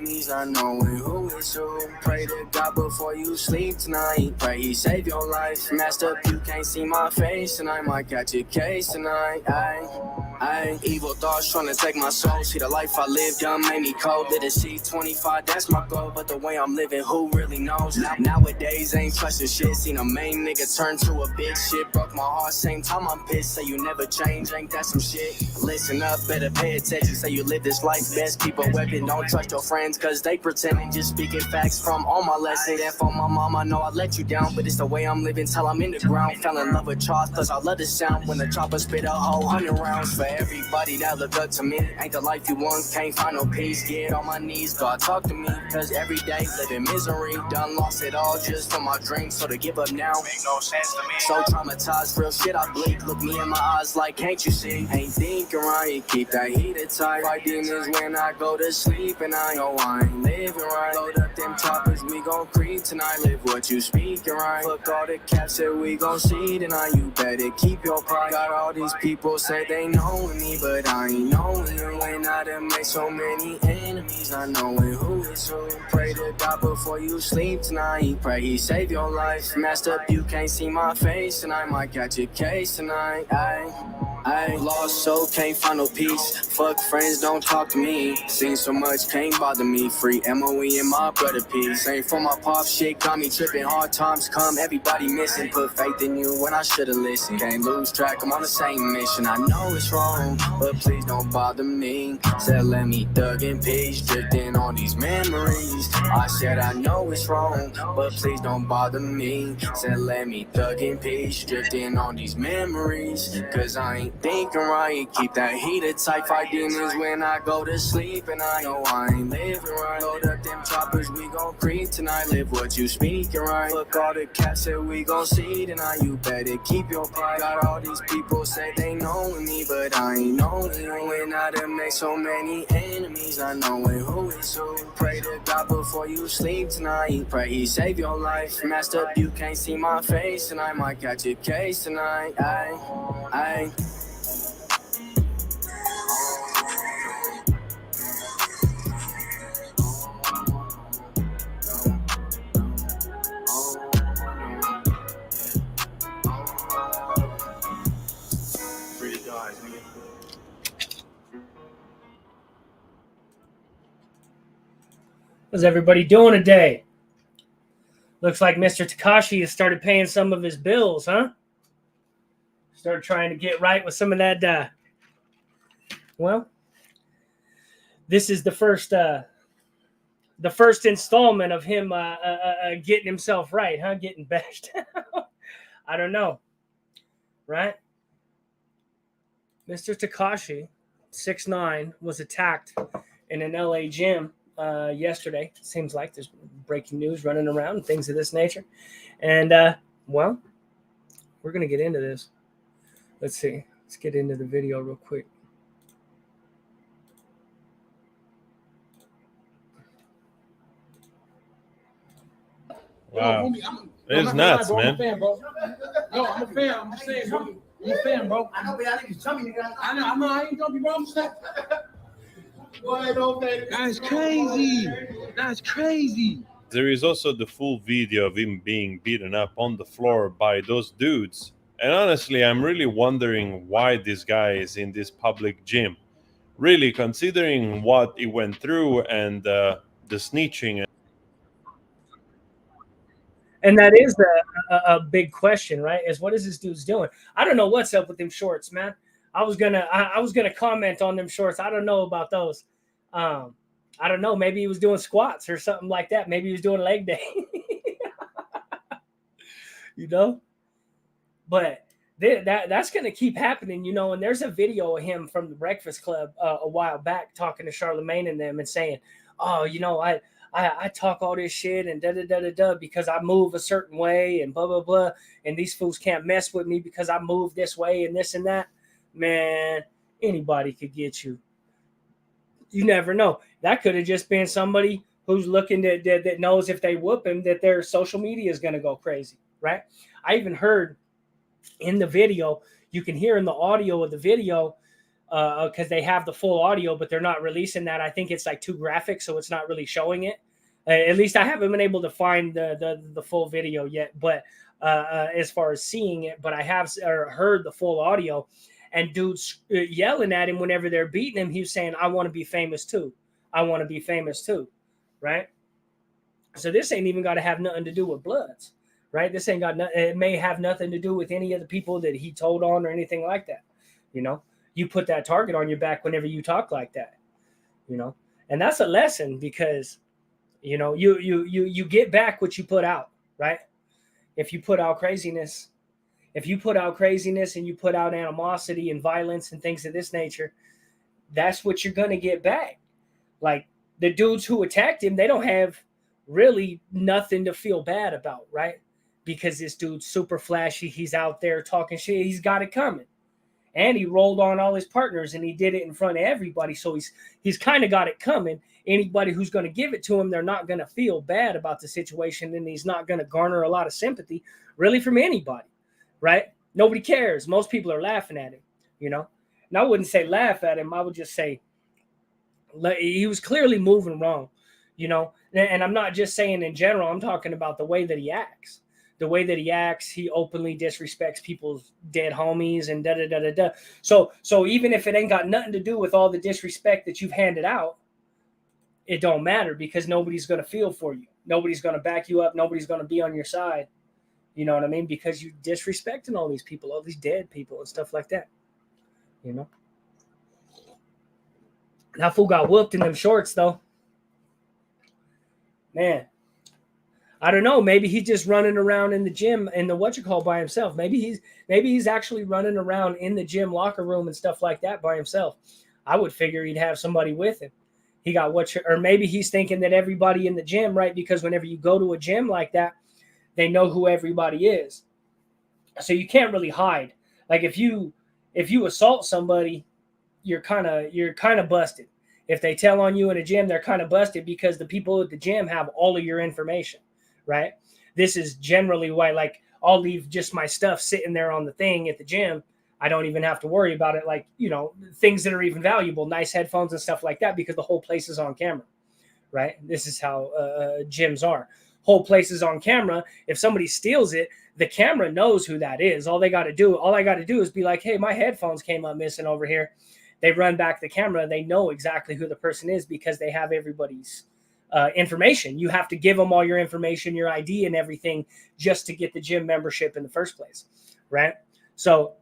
enemies, not knowing who is who. Pray to God before you sleep tonight. Pray he save your life. Messed up, you can't see my face, and I might catch a case tonight. Evil thoughts trying to take my soul. See the life I lived, young made me cold. Didn't see 25, that's my goal. But the way I'm living, who really knows? Nowadays ain't trusting shit. Seen a main nigga turn to a big shit. Broke my heart, same time I'm pissed. Say you never change, ain't that some shit? Listen up, better pay attention. Say you live this life best, keep a weapon. Don't trust your friends, cause they pretending. Just speaking facts from all my lessons. And for my mom, I know I let you down, but it's the way I'm living till I'm in the ground. Fell in love with Charles, cause I love the sound. When the chopper spit a whole 100 rounds. For everybody that look up to me, ain't the life you want, can't find no peace. Get on my knees, God talk to me, cause every day living misery. Done lost it all just for my dreams, so to give up now make no sense to me. So traumatized, real shit I bleed. Look me in my eyes like, can't you see? Ain't thinking right, keep that heated tight. Fight demons when I go to sleep, and I know I ain't living right. Load up them choppers, we gon' creep tonight. Live what you speaking right. Fuck all the caps that we gon' see tonight. You better keep your pride. Got all these people say they know me, but I ain't knowing you. And I done made so many enemies, not knowing who is who. Pray to God before you sleep tonight. Pray he save your life. Messed up, you can't see my face, and I might catch a case tonight. I lost soul, can't find no peace. Fuck friends, don't talk to me. Seen so much, can't bother me. Free MOE in my brother piece. Ain't for my pop shit, got me tripping. Hard times come, everybody missing. Put faith in you when I should've listened. Can't lose track, I'm on the same mission. I know it's wrong, but please don't bother me. Said let me thug in peace, drifting on these memories. I said I know it's wrong, but please don't bother me. Said let me thug in peace, drifting on these memories. Cause I ain't thinking right, keep that heated tight. Fight demons when I go to sleep, and I know I ain't living right. Load up them choppers, we gon' creep tonight. Live what you speaking right. Fuck all the cats that we gon' see tonight. You better keep your pride. Got all these people say they know me, but I ain't knowing you. And I done make so many enemies, not knowing who is who. Pray to God before you sleep tonight. Pray he save your life. Messed up, you can't see my face, and I might catch a case tonight. What's everybody doing today? Looks like Mr. Tekashi has started paying some of his bills, huh? Start trying to get right with some of that. Well, this is the first installment of him getting himself right, huh? Getting bashed out. I don't know, right? Mr. Tekashi, 6'9", was attacked in an LA gym yesterday. Seems like there's breaking news running around and things of this nature. And, well, we're going to get into this. Let's see. Let's get into the video real quick. Wow. It's nuts, man. I'm a fan, bro. Yo, I'm a fan. I'm just saying, bro. I'm a fan, bro. I know, but I think it's chummy. I know. I ain't jumpy, bro. I'm just saying. That's crazy. That's crazy. There is also the full video of him being beaten up on the floor by those dudes. And honestly, I'm really wondering why this guy is in this public gym. Really, considering what he went through and the snitching. And that is a big question, right? Is what is this dude's doing? I don't know what's up with them shorts, man. I was gonna comment on them shorts. I don't know about those. I don't know. Maybe he was doing squats or something like that. Maybe he was doing leg day. You know? But that's going to keep happening, you know. And there's a video of him from the Breakfast Club a while back talking to Charlemagne and them and saying, oh, you know, I talk all this shit and da-da-da-da-da because I move a certain way and blah, blah, blah. And these fools can't mess with me because I move this way and this and that. Man, anybody could get you. You never know. That could have just been somebody who's looking that knows if they whoop him that their social media is going to go crazy, right? I even heard in the video, you can hear in the audio of the video, because they have the full audio, but they're not releasing that. I think it's like too graphic, so it's not really showing it. At least I haven't been able to find the full video yet, but as far as seeing it, but I have heard the full audio, and dudes yelling at him whenever they're beating him. He was saying, "I want to be famous too. I want to be famous too," right? So this ain't even got to have nothing to do with Bloods, right? This ain't got nothing. It may have nothing to do with any of the people that he told on or anything like that. You know, you put that target on your back whenever you talk like that. You know, and that's a lesson because, you know, you get back what you put out, right? If you put out craziness, and you put out animosity and violence and things of this nature, that's what you're gonna get back. Like the dudes who attacked him, they don't have really nothing to feel bad about, right? Because this dude's super flashy. He's out there talking shit. He's got it coming. And he rolled on all his partners and he did it in front of everybody. So he's kind of got it coming. Anybody who's going to give it to him, they're not going to feel bad about the situation, and he's not going to garner a lot of sympathy really from anybody, right? Nobody cares. Most people are laughing at him, you know? And I wouldn't say laugh at him. I would just say he was clearly moving wrong, you know? And I'm not just saying in general. I'm talking about the way that he acts. The way that he acts, he openly disrespects people's dead homies and da-da-da-da-da. So even if it ain't got nothing to do with all the disrespect that you've handed out, it don't matter because nobody's going to feel for you. Nobody's going to back you up. Nobody's going to be on your side. You know what I mean? Because you're disrespecting all these people, all these dead people and stuff like that. You know? That fool got whooped in them shorts, though. Man. I don't know. Maybe he's just running around in the gym in the by himself. Maybe he's actually running around in the gym locker room and stuff like that by himself. I would figure he'd have somebody with him. He got or maybe he's thinking that everybody in the gym, right? Because whenever you go to a gym like that, they know who everybody is. So you can't really hide. Like if you assault somebody, you're kind of busted. If they tell on you in a gym, they're kind of busted because the people at the gym have all of your information. Right. This is generally why, like, I'll leave just my stuff sitting there on the thing at the gym. I don't even have to worry about it. Like, you know, things that are even valuable, nice headphones and stuff like that, because the whole place is on camera. Right. This is how gyms are. Whole place is on camera. If somebody steals it, the camera knows who that is. All I got to do is be like, hey, my headphones came up missing over here. They run back the camera. They know exactly who the person is because they have everybody's information. You have to give them all your information, your ID and everything just to get the gym membership in the first place. Right. So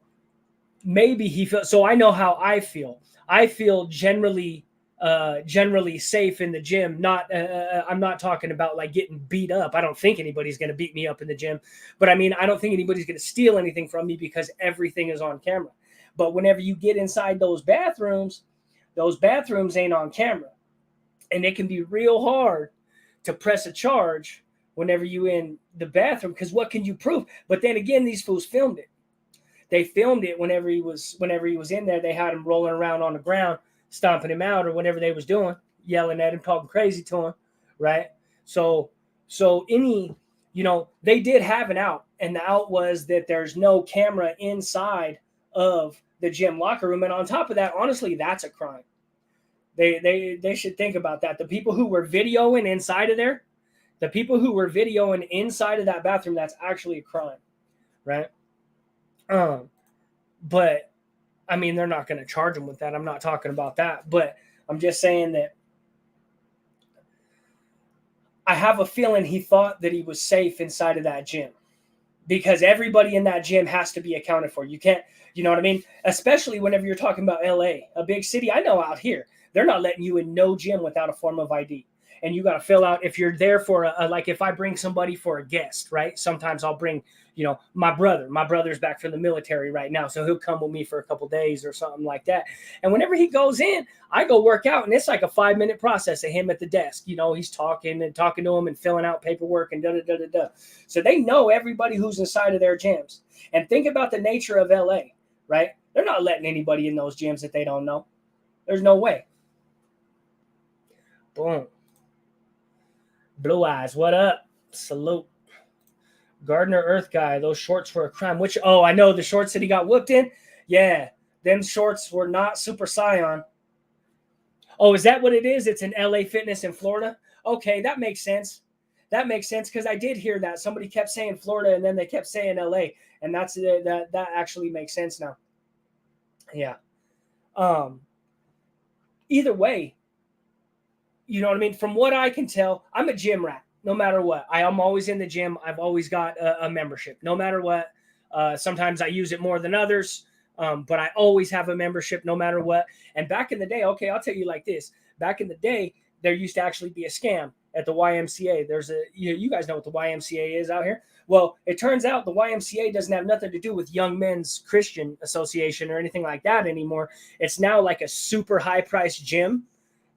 maybe he feels, so I know how I feel. I feel generally safe in the gym. I'm not talking about like getting beat up. I don't think anybody's going to beat me up in the gym, but I mean, I don't think anybody's going to steal anything from me because everything is on camera. But whenever you get inside those bathrooms ain't on camera. And it can be real hard to press a charge whenever you in the bathroom, because what can you prove? But then again, these fools filmed it. They filmed it whenever he was in there. They had him rolling around on the ground, stomping him out or whatever they was doing, yelling at him, talking crazy to him, right? So any, you know, they did have an out, and the out was that there's no camera inside of the gym locker room. And on top of that, honestly, that's a crime. They should think about that. The people who were videoing inside of there, the people who were videoing inside of that bathroom, that's actually a crime, right? But I mean, they're not going to charge them with that. I'm not talking about that, but I'm just saying that I have a feeling he thought that he was safe inside of that gym because everybody in that gym has to be accounted for. You can't, you know what I mean? Especially whenever you're talking about LA, a big city. I know out here, they're not letting you in no gym without a form of ID. And you got to fill out if you're there for like if I bring somebody for a guest, right? Sometimes I'll bring, you know, my brother. My brother's back from the military right now. So he'll come with me for a couple of days or something like that. And whenever he goes in, I go work out. And it's like a 5-minute process of him at the desk. You know, he's talking to him and filling out paperwork and da-da-da-da-da. So they know everybody who's inside of their gyms. And think about the nature of LA, right? They're not letting anybody in those gyms that they don't know. There's no way. Boom. Blue Eyes, what up? Salute. Gardner Earth Guy, those shorts were a crime. I know the shorts that he got whooped in. Yeah, Them shorts were not Super Saiyan. Oh, is that what it is? It's an LA Fitness in Florida? Okay, that makes sense. That makes sense because I did hear that. Somebody kept saying Florida and then they kept saying LA. And that actually makes sense now. Yeah. Either way, you know what I mean? From what I can tell, I'm a gym rat no matter what. I am always in the gym. I've always got a membership no matter what. Sometimes I use it more than others. But I always have a membership no matter what. And back in the day, okay, I'll tell you like this. Back in the day, there used to actually be a scam at the YMCA. There's you guys know what the YMCA is out here. Well, it turns out the YMCA doesn't have nothing to do with Young Men's Christian Association or anything like that anymore. It's now like a super high priced gym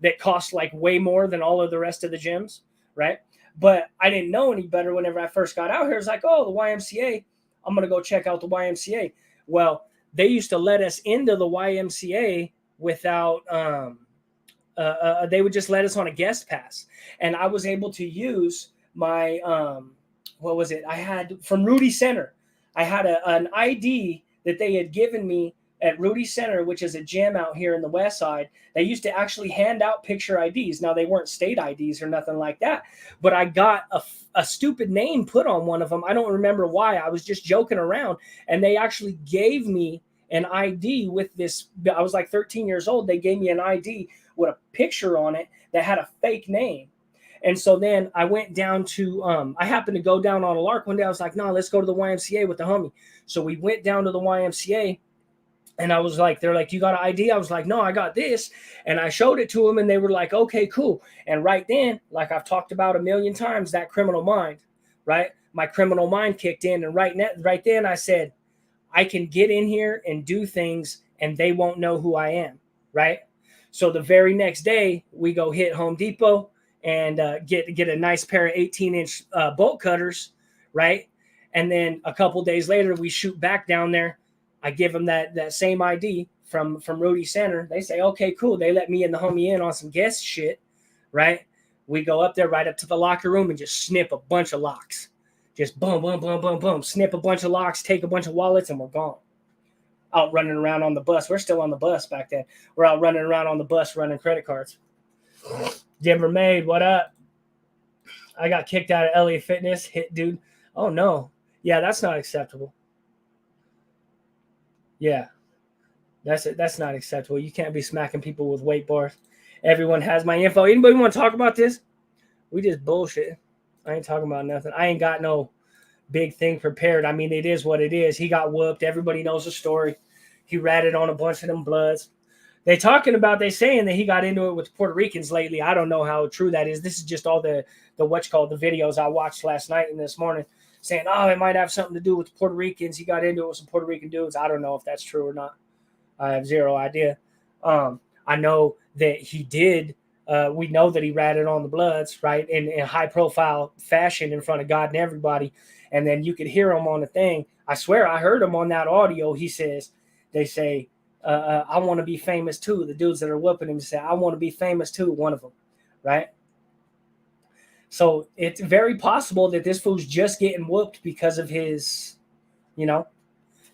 that costs like way more than all of the rest of the gyms, right? But I didn't know any better whenever I first got out here. It's like, oh, the YMCA, I'm going to go check out the YMCA. Well, they used to let us into the YMCA without, they would just let us on a guest pass. And I was able to use my, what was it? I had from Rudy Center. I had an ID that they had given me at Rudy Center, which is a gym out here in the West Side. They used to actually hand out picture IDs. Now, they weren't state IDs or nothing like that, but I got a stupid name put on one of them. I don't remember why. I was just joking around, and they actually gave me an ID with this. I was like 13 years old. They gave me an ID with a picture on it that had a fake name. And so then I went down to, I happened to go down on a lark one day. I was like, no, let's go to the YMCA with the homie. So we went down to the YMCA. And I was like, they're like, you got an ID? I was like, no, I got this. And I showed it to them and they were like, okay, cool. And right then, like I've talked about a million times, that criminal mind, right? My criminal mind kicked in. And right then I said, I can get in here and do things and they won't know who I am, right? So the very next day, we go hit Home Depot and get a nice pair of 18-inch bolt cutters, right? And then a couple days later, we shoot back down there. I give them that same ID from Rudy Center. They say, okay, cool. They let me and the homie in on some guest shit, right? We go up there right up to the locker room and just snip a bunch of locks. Just boom, boom, boom, boom, boom. Snip a bunch of locks, take a bunch of wallets, and we're gone. Out running around on the bus. We're still on the bus back then. We're out running around on the bus running credit cards. Denver Maid, what up? I got kicked out of LA Fitness. Hit, dude. Oh, no. Yeah, that's not acceptable. Yeah, that's not acceptable. You can't be smacking people with weight bars. Everyone has my info. Anybody want to talk about this? We just bullshit. I ain't talking about nothing. I ain't got no big thing prepared. I mean, it is what it is. He got whooped. Everybody knows the story. He ratted on a bunch of them bloods. They saying that he got into it with Puerto Ricans lately. I don't know how true that is. This is just all the videos I watched last night and this morning, saying, oh, it might have something to do with Puerto Ricans. He got into it with some Puerto Rican dudes. I don't know if that's true or not. I have zero idea. I know that he did. We know that he ratted on the bloods, right, in high-profile fashion in front of God and everybody. And then you could hear him on the thing. I swear I heard him on that audio. They say, I want to be famous too. The dudes that are whooping him say, I want to be famous too, one of them, right? So it's very possible that this fool's just getting whooped because of his,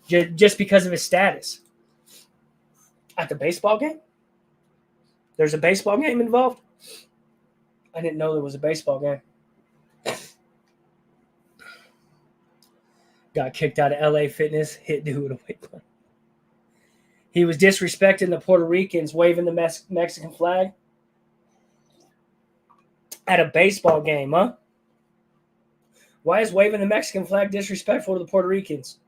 just because of his status. At the baseball game? There's a baseball game involved? I didn't know there was a baseball game. Got kicked out of LA Fitness, hit dude with a weight bar. He was disrespecting the Puerto Ricans, waving the Mexican flag at a baseball game, huh? Why is waving the Mexican flag disrespectful to the Puerto Ricans?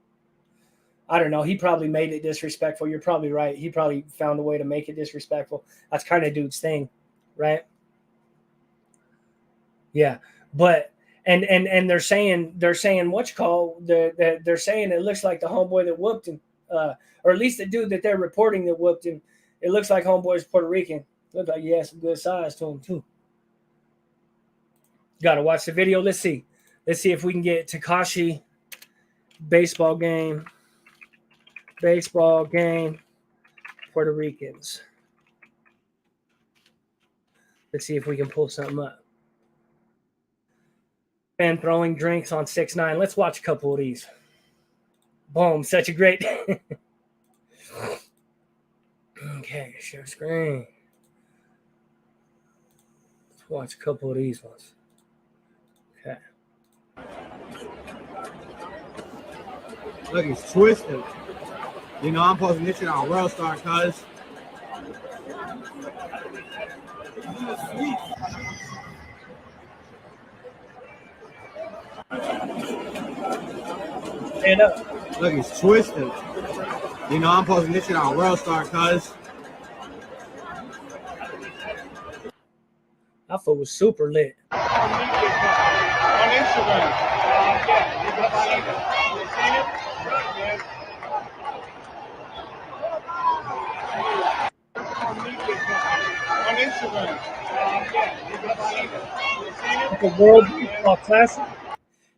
I don't know. He probably made it disrespectful. You're probably right. He probably found a way to make it disrespectful. That's kind of dude's thing, right? Yeah, but and they're saying they're saying it looks like the homeboy that whooped him, or at least the dude that they're reporting that whooped him. It looks like homeboy's Puerto Rican. Looks like he has some good size to him too. Got to watch the video. Let's see if we can get Tekashi baseball game, Puerto Ricans. Let's see if we can pull something up. And throwing drinks on 6ix9ine. Let's watch a couple of these. Boom, such a great. Okay, share screen. Let's watch a couple of these ones. Okay. Look, it's twisted. You know, I'm posting this shit on World Star, cuz. Stand up. Look, it's twisted. You know, I'm posting this shit on World Star, cuz. That fool was super lit. On Instagram. On Instagram. The World Baseball Classic.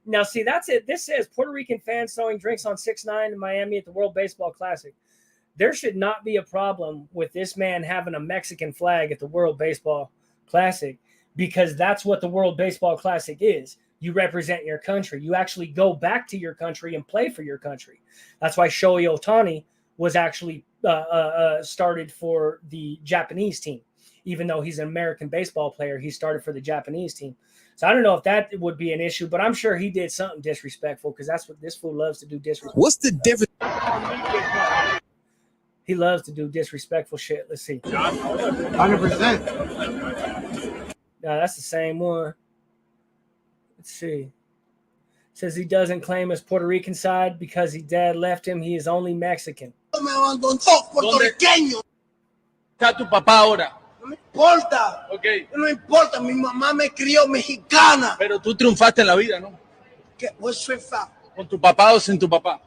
Now, see, that's it. This says Puerto Rican fans throwing drinks on 6ix9ine in Miami at the World Baseball Classic. There should not be a problem with this man having a Mexican flag at the World Baseball Classic, because that's what the World Baseball Classic is. You represent your country. You actually go back to your country and play for your country. That's why Shohei Ohtani was actually started for the Japanese team. Even though he's an American baseball player, he started for the Japanese team. So I don't know if that would be an issue, but I'm sure he did something disrespectful, because that's what this fool loves to do. Disrespectful. What's the difference? He loves to do disrespectful shit. Let's see. 100%. No, that's the same one. Let's see. Says he doesn't claim his Puerto Rican side because his dad left him. He is only Mexican. Me abandonó, puertorriqueño. Está tu papá ahora. No me importa. Ok. No me importa. Mi mamá me crió mexicana. Pero tú triunfaste en la vida, ¿no? ¿Qué? What's your fact? Con tu papá o sin tu papá.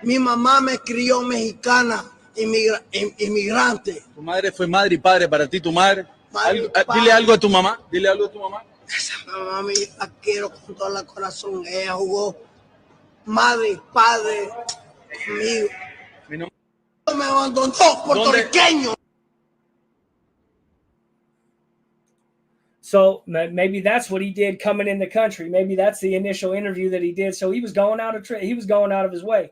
Mi mamá me crió mexicana, inmigrante. Tu madre fue madre y padre para ti, tu madre. Madre y padre. Dile algo a tu mamá. Dile algo a tu mamá. Esa mamá me la quiero con todo el corazón. Ella jugó madre y padre conmigo. Mi nombre. Me abandonó, puertorriqueño. So maybe that's what he did coming in the country. Maybe that's the initial interview that he did. So he was going out of his way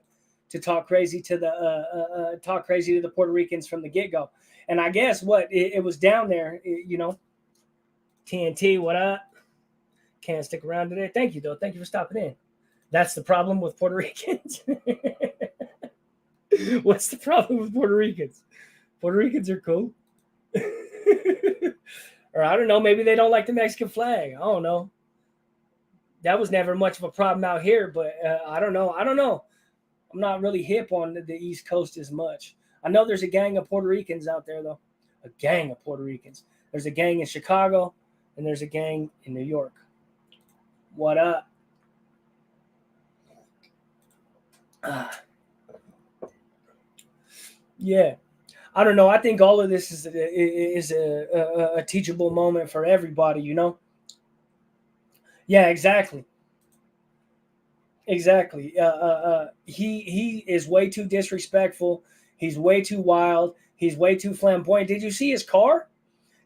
to talk crazy to the Puerto Ricans from the get-go. And I guess it was down there, TNT, what up? Can't stick around today. Thank you, though. Thank you for stopping in. That's the problem with Puerto Ricans. What's the problem with Puerto Ricans? Puerto Ricans are cool. Or I don't know, maybe they don't like the Mexican flag. I don't know. That was never much of a problem out here, but I don't know. I'm not really hip on the East Coast as much. I know there's a gang of Puerto Ricans out there, though. A gang of Puerto Ricans. There's a gang in Chicago, and there's a gang in New York. What up? Yeah. I don't know. I think all of this is a teachable moment for everybody, Yeah, exactly. Exactly. He is way too disrespectful. He's way too wild. He's way too flamboyant. Did you see his car?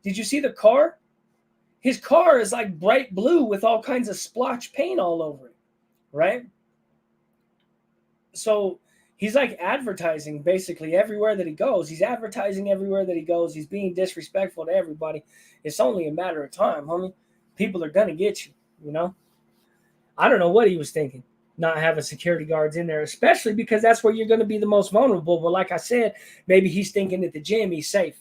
Did you see the car? His car is like bright blue with all kinds of splotch paint all over it, right? So he's like advertising basically everywhere that he goes. He's advertising everywhere that he goes. He's being disrespectful to everybody. It's only a matter of time, homie. People are going to get you, I don't know what he was thinking, not having security guards in there, especially because that's where you're going to be the most vulnerable. But like I said, maybe he's thinking at the gym he's safe,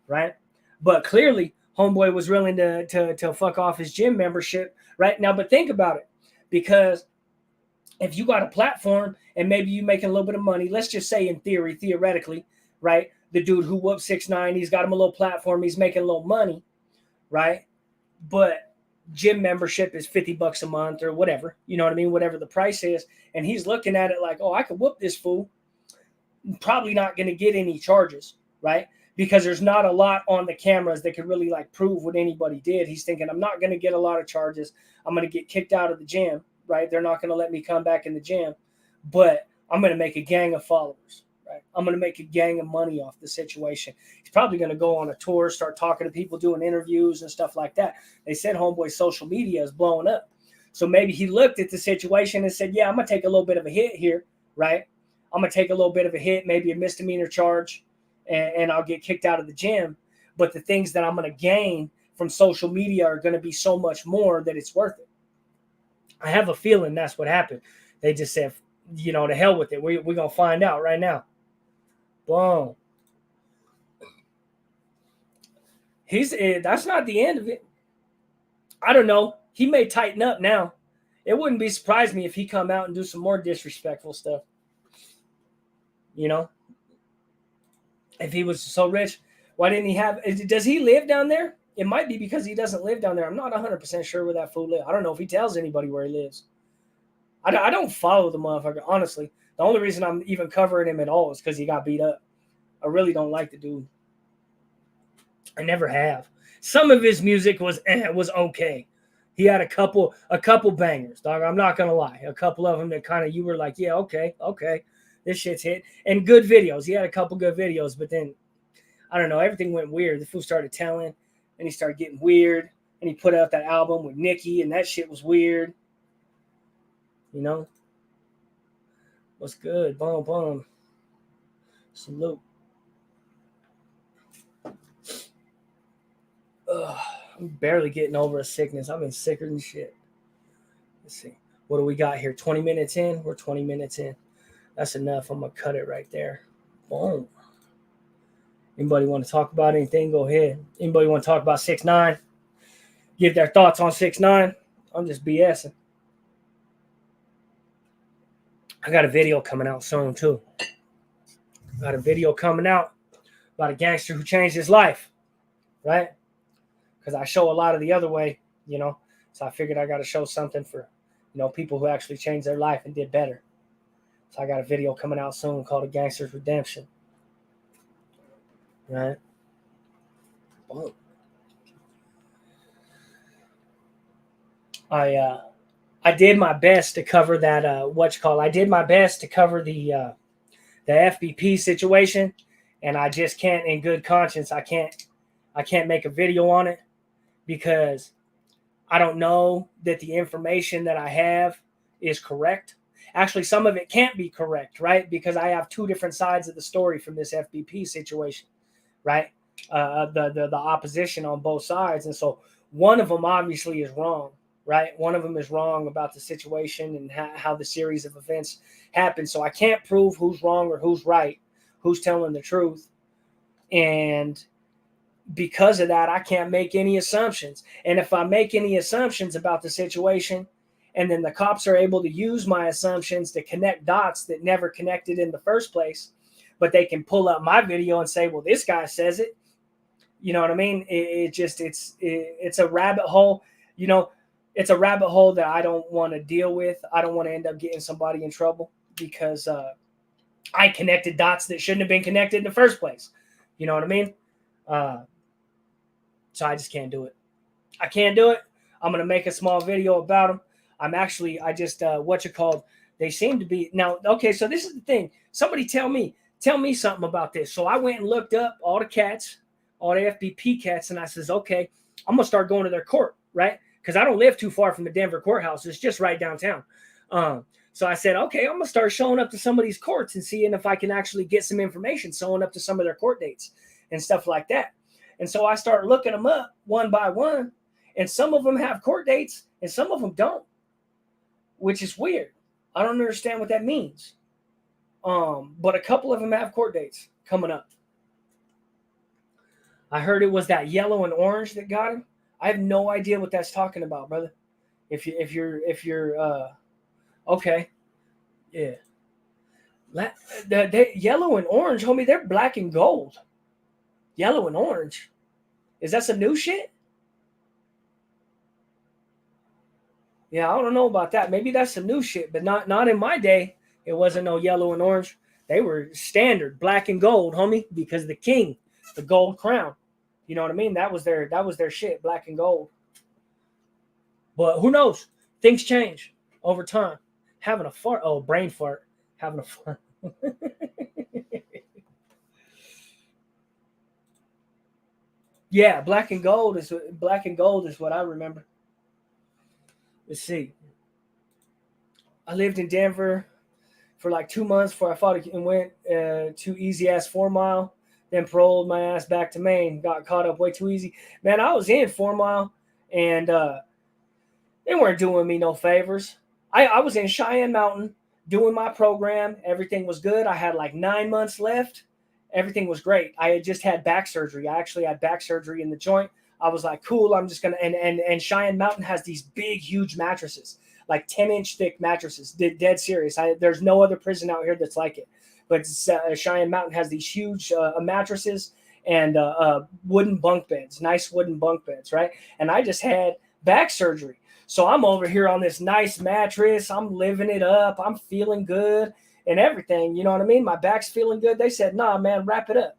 right? But clearly, homeboy was willing to fuck off his gym membership right now. But think about it, because if you got a platform and maybe you making a little bit of money, let's just say in theoretically, right? The dude who whooped 6ix9ine, he's got him a little platform, he's making a little money, right? But gym membership is $50 a month or whatever, you know what I mean? Whatever the price is. And he's looking at it like, oh, I could whoop this fool. Probably not going to get any charges, right? Because there's not a lot on the cameras that could really like prove what anybody did. He's thinking, I'm not going to get a lot of charges. I'm going to get kicked out of the gym, right? They're not going to let me come back in the gym, but I'm going to make a gang of followers, right? I'm going to make a gang of money off the situation. He's probably going to go on a tour, start talking to people, doing interviews and stuff like that. They said homeboy's social media is blowing up. So maybe he looked at the situation and said, yeah, I'm going to take a little bit of a hit here, right? I'm going to take a little bit of a hit, maybe a misdemeanor charge, and I'll get kicked out of the gym. But the things that I'm going to gain from social media are going to be so much more that it's worth it. I have a feeling that's what happened. They just said, you know, to hell with it. We're going to find out right now. Boom. That's not the end of it. I don't know. He may tighten up now. It wouldn't be surprised me if he come out and do some more disrespectful stuff. You know? If he was so rich, why didn't he have... Does he live down there? It might be because he doesn't live down there. I'm not 100% sure where that fool lives. I don't know if he tells anybody where he lives. I don't follow the motherfucker, honestly. The only reason I'm even covering him at all is because he got beat up. I really don't like the dude. I never have. Some of his music was okay. He had a couple bangers, dog. I'm not gonna lie. A couple of them that kind of you were like, yeah, okay, this shit's hit. And good videos. He had a couple good videos, but then I don't know. Everything went weird. The fool started telling, and he started getting weird. And he put out that album with Nicki, and that shit was weird. You know, what's good? Boom, boom. Salute. I'm barely getting over a sickness. I've been sicker than shit. Let's see. What do we got here? 20 minutes in? We're 20 minutes in. That's enough. I'm going to cut it right there. Boom. Anybody want to talk about anything? Go ahead. Anybody want to talk about 6ix9ine? Give their thoughts on 6ix9ine? I'm just BSing. I got a video coming out soon, too. Got a video coming out about a gangster who changed his life. Right? Because I show a lot of the other way, you know. So I figured I got to show something for, you know, people who actually changed their life and did better. So I got a video coming out soon called A Gangster's Redemption. Right? Boom. I did my best to cover that, I did my best to cover the FBP situation, and I just can't, in good conscience, I can't make a video on it because I don't know that the information that I have is correct. Actually, some of it can't be correct, right? Because I have two different sides of the story from this FBP situation, right? The opposition on both sides. And so one of them obviously is wrong, right? One of them is wrong about the situation and how the series of events happened. So I can't prove who's wrong or who's right, who's telling the truth. And because of that, I can't make any assumptions. And if I make any assumptions about the situation, and then the cops are able to use my assumptions to connect dots that never connected in the first place, but they can pull up my video and say, well, this guy says it. You know what I mean? It's a rabbit hole. You know, it's a rabbit hole that I don't want to deal with. I don't want to end up getting somebody in trouble because I connected dots that shouldn't have been connected in the first place. You know what I mean? So I just can't do it. I can't do it. I'm going to make a small video about them. They seem to be now. Okay. So this is the thing. Somebody tell me something about this. So I went and looked up all the cats, all the FBP cats. And I says, okay, I'm going to start going to their court, right? Because I don't live too far from the Denver courthouse. It's just right downtown. So I said, okay, I'm going to start showing up to some of these courts and seeing if I can actually get some information, showing up to some of their court dates and stuff like that. And so I start looking them up one by one, and some of them have court dates and some of them don't, which is weird. I don't understand what that means. But a couple of them have court dates coming up. I heard it was that yellow and orange that got him. I have no idea what that's talking about, brother. If you're okay, yeah. The yellow and orange, homie, they're black and gold. Yellow and orange. Is that some new shit? Yeah, I don't know about that. Maybe that's some new shit, but not in my day. It wasn't no yellow and orange. They were standard black and gold, homie, because the king, the gold crown. You know what I mean? That was their shit, black and gold. But who knows? Things change over time. Having a fart. Oh, brain fart. Having a fart. Yeah, black and gold is what I remember. Let's see. I lived in Denver for like 2 months before I fought and went to easy ass 4 Mile. then paroled my ass back to Maine. Got caught up way too easy. Man, I was in 4 Mile, and they weren't doing me no favors. I was in Cheyenne Mountain doing my program. Everything was good. I had like 9 months left. Everything was great. I had just had back surgery. I actually had back surgery in the joint. I was like, cool, I'm just going to, and Cheyenne Mountain has these big, huge mattresses, like 10-inch thick mattresses, dead serious. There's no other prison out here that's like it. But Cheyenne Mountain has these huge mattresses and wooden bunk beds, nice wooden bunk beds, right? And I just had back surgery. So I'm over here on this nice mattress. I'm living it up. I'm feeling good and everything. You know what I mean? My back's feeling good. They said, nah, man, wrap it up.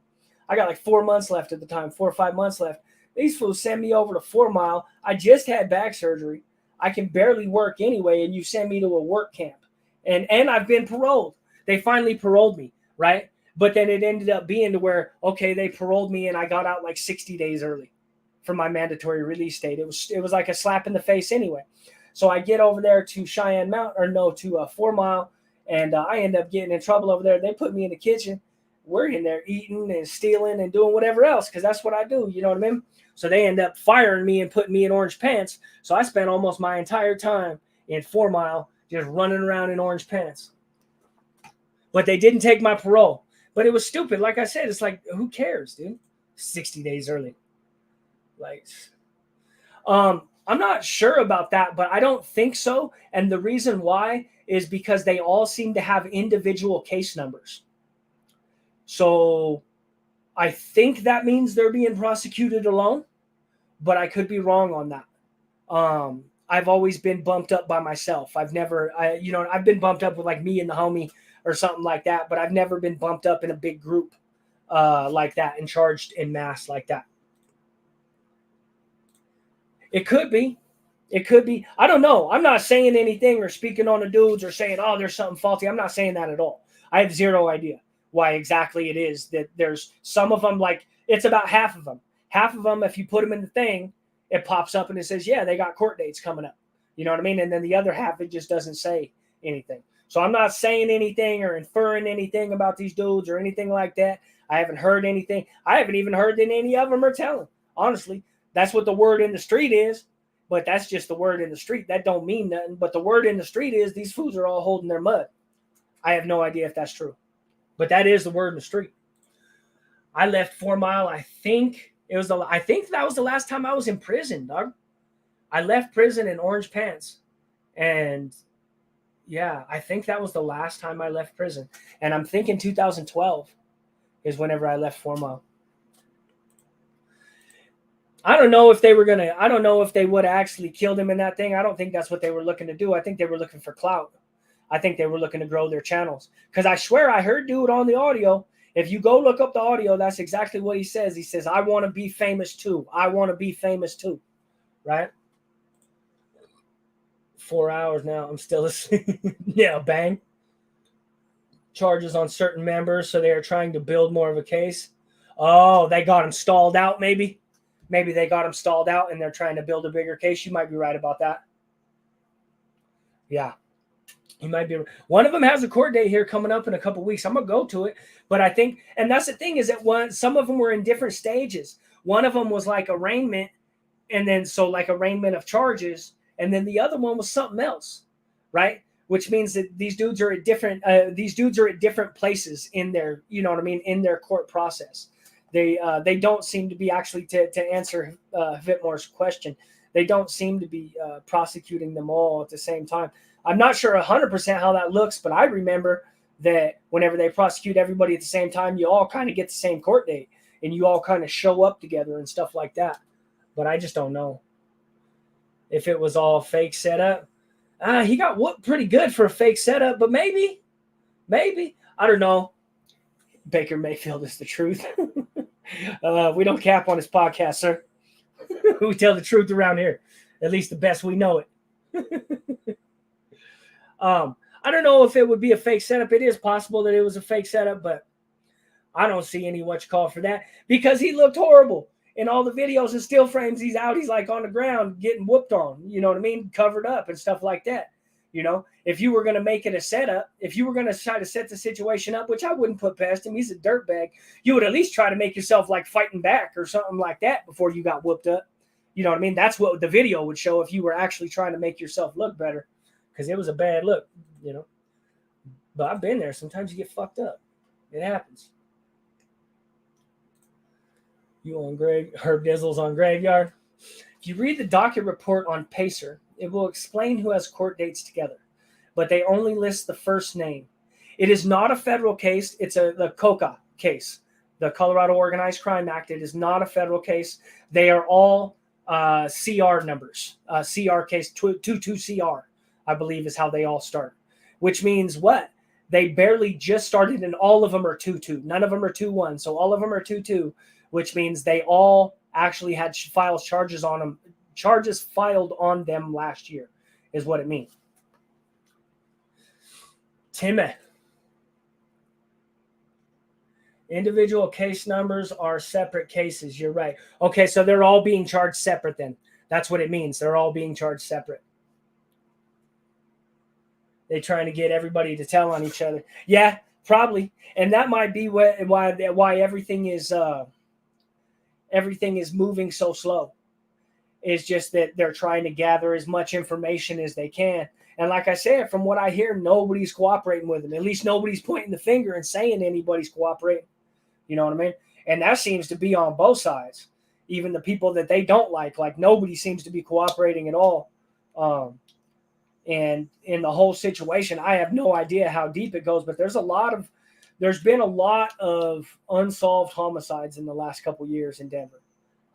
I got like 4 months left at the time, 4 or 5 months left. These fools send me over to 4 Mile. I just had back surgery. I can barely work anyway, and you send me to a work camp. And I've been paroled. They finally paroled me, right? But then it ended up being to where, okay, they paroled me, and I got out like 60 days early from my mandatory release date. It was like a slap in the face anyway. So I get over there to Cheyenne Mountain, to 4 Mile, and I end up getting in trouble over there. They put me in the kitchen. We're in there eating and stealing and doing whatever else because that's what I do. You know what I mean? So they end up firing me and putting me in orange pants. So I spent almost my entire time in 4 Mile just running around in orange pants. But they didn't take my parole. But it was stupid. Like I said, it's like, who cares, dude? 60 days early. Like, I'm not sure about that, but I don't think so. And the reason why is because they all seem to have individual case numbers. So I think that means they're being prosecuted alone, but I could be wrong on that. I've always been bumped up by myself. I've been bumped up with like me and the homie or something like that, but I've never been bumped up in a big group like that and charged en masse like that. It could be. It could be. I don't know. I'm not saying anything or speaking on the dudes or saying, oh, there's something faulty. I'm not saying that at all. I have zero idea why exactly it is that there's some of them, like it's about half of them. Half of them, if you put them in the thing, it pops up and it says, yeah, they got court dates coming up. You know what I mean? And then the other half, it just doesn't say anything. So I'm not saying anything or inferring anything about these dudes or anything like that. I haven't heard anything. I haven't even heard that any of them are telling. Honestly, that's what the word in the street is. But that's just the word in the street. That don't mean nothing. But the word in the street is these fools are all holding their mud. I have no idea if that's true. But that is the word in the street. I left 4 Mile. I think that was the last time I was in prison, dog. I left prison in orange pants. And yeah, I think that was the last time I left prison. And I'm thinking 2012 is whenever I left 4 Mile. I don't know if they would have actually killed him in that thing. I don't think that's what they were looking to do. I think they were looking for clout. I think they were looking to grow their channels. Because I swear I heard dude on the audio. If you go look up the audio, that's exactly what he says. He says, I want to be famous too. I want to be famous too. Right? 4 hours now. I'm still asleep. Yeah, bang. Charges on certain members. So they are trying to build more of a case. Oh, they got him stalled out maybe. Maybe they got him stalled out and they're trying to build a bigger case. You might be right about that. Yeah. You might be. One of them has a court date here coming up in a couple of weeks. I'm going to go to it. But I think, and that's the thing is that some of them were in different stages. One of them was like arraignment. And then so like arraignment of charges. And then the other one was something else. Right. Which means that these dudes are at different places in their, you know what I mean, in their court process. They don't seem to be actually to answer Vitmore's question. They don't seem to be prosecuting them all at the same time. I'm not sure 100% how that looks, but I remember that whenever they prosecute everybody at the same time, you all kind of get the same court date and you all kind of show up together and stuff like that. But I just don't know if it was all fake setup. He got whooped pretty good for a fake setup, but maybe, I don't know. Baker Mayfield is the truth. We don't cap on his podcast, sir. We tell the truth around here, at least the best we know it. I don't know if it would be a fake setup. It is possible that it was a fake setup, but I don't see any what you call for that because he looked horrible in all the videos and still frames. He's out. He's like on the ground getting whooped on, you know what I mean? Covered up and stuff like that. You know, if you were going to make it a setup, if you were going to try to set the situation up, which I wouldn't put past him, he's a dirtbag, you would at least try to make yourself like fighting back or something like that before you got whooped up. You know what I mean? That's what the video would show if you were actually trying to make yourself look better, because it was a bad look, you know. But I've been there. Sometimes you get fucked up. It happens. You on Herb Dizzle's on Graveyard. If you read the docket report on Pacer, it will explain who has court dates together, but they only list the first name. It is not a federal case. It's the COCA case, the Colorado Organized Crime Act. It is not a federal case. They are all CR numbers. CR case 22 CR, I believe, is how they all start. Which means what? They barely just started, and all of them are 2-2. None of them are 2-1. So all of them are 2-2, which means they all actually had charges on them. Charges filed on them last year is what it means. Timmy. Individual case numbers are separate cases. You're right. Okay, so they're all being charged separate then. That's what it means. They're all being charged separate. They're trying to get everybody to tell on each other. Yeah, probably. And that might be why everything is moving so slow. It's just that they're trying to gather as much information as they can. And like I said, from what I hear, nobody's cooperating with them. At least nobody's pointing the finger and saying anybody's cooperating. You know what I mean? And that seems to be on both sides. Even the people that they don't like nobody seems to be cooperating at all. And in the whole situation, I have no idea how deep it goes, but there's been a lot of unsolved homicides in the last couple years in Denver.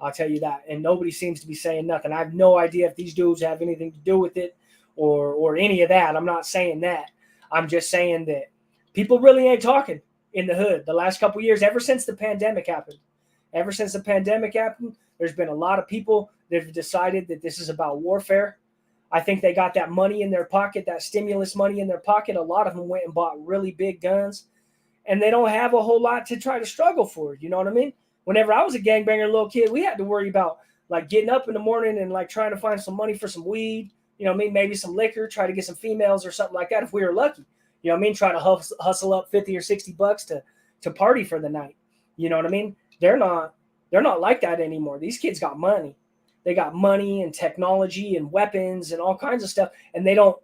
I'll tell you that. And nobody seems to be saying nothing. I have no idea if these dudes have anything to do with it or any of that. I'm not saying that. I'm just saying that people really ain't talking in the hood the last couple years, ever since the pandemic happened. Ever since the pandemic happened, there's been a lot of people that have decided that this is about warfare. I think they got that money in their pocket, that stimulus money in their pocket. A lot of them went and bought really big guns, and they don't have a whole lot to try to struggle for. You know what I mean? Whenever I was a gangbanger little kid, we had to worry about getting up in the morning and trying to find some money for some weed, you know what I mean? Maybe some liquor, try to get some females or something like that if we were lucky. You know what I mean? Try to hustle up 50 or 60 bucks to party for the night. You know what I mean? They're not like that anymore. These kids got money. They got money and technology and weapons and all kinds of stuff, and they don't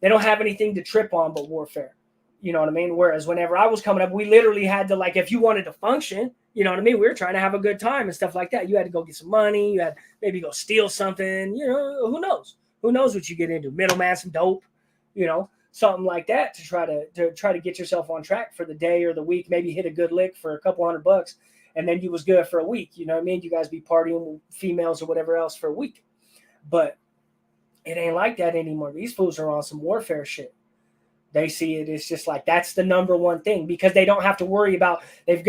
have anything to trip on but warfare. You know what I mean? Whereas whenever I was coming up, we literally had to, if you wanted to function, you know what I mean? We were trying to have a good time and stuff like that. You had to go get some money. You had maybe go steal something. You know, who knows? Who knows what you get into? Middleman, some dope, you know, something like that to try to get yourself on track for the day or the week. Maybe hit a good lick for a couple $100, and then you was good for a week. You know what I mean? You guys be partying with females or whatever else for a week. But it ain't like that anymore. These fools are on some warfare shit. They see it. It's just that's the number one thing, because they don't have to worry about they've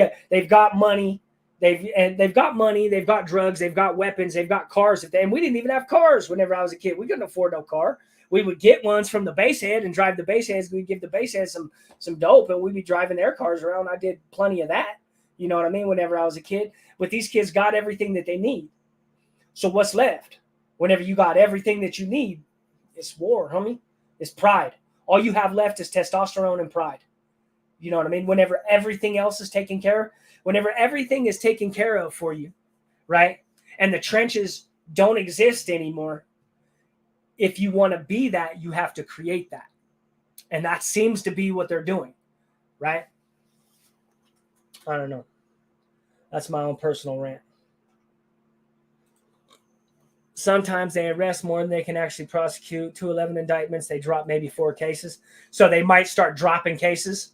got money, they've got money, they've got drugs, they've got weapons, they've got cars. And we didn't even have cars whenever I was a kid. We couldn't afford no car. We would get ones from the base head and drive the base heads. We'd give the base heads some dope, and we'd be driving their cars around. I did plenty of that. You know what I mean? Whenever I was a kid. But these kids got everything that they need. So what's left? Whenever you got everything that you need, it's war, homie. It's pride. All you have left is testosterone and pride. You know what I mean? Whenever everything else is taken care of, whenever everything is taken care of for you, right? And the trenches don't exist anymore. If you want to be that, you have to create that. And that seems to be what they're doing, right? I don't know. That's my own personal rant. Sometimes they arrest more than they can actually prosecute. 211 indictments, they drop maybe 4 cases. So they might start dropping cases.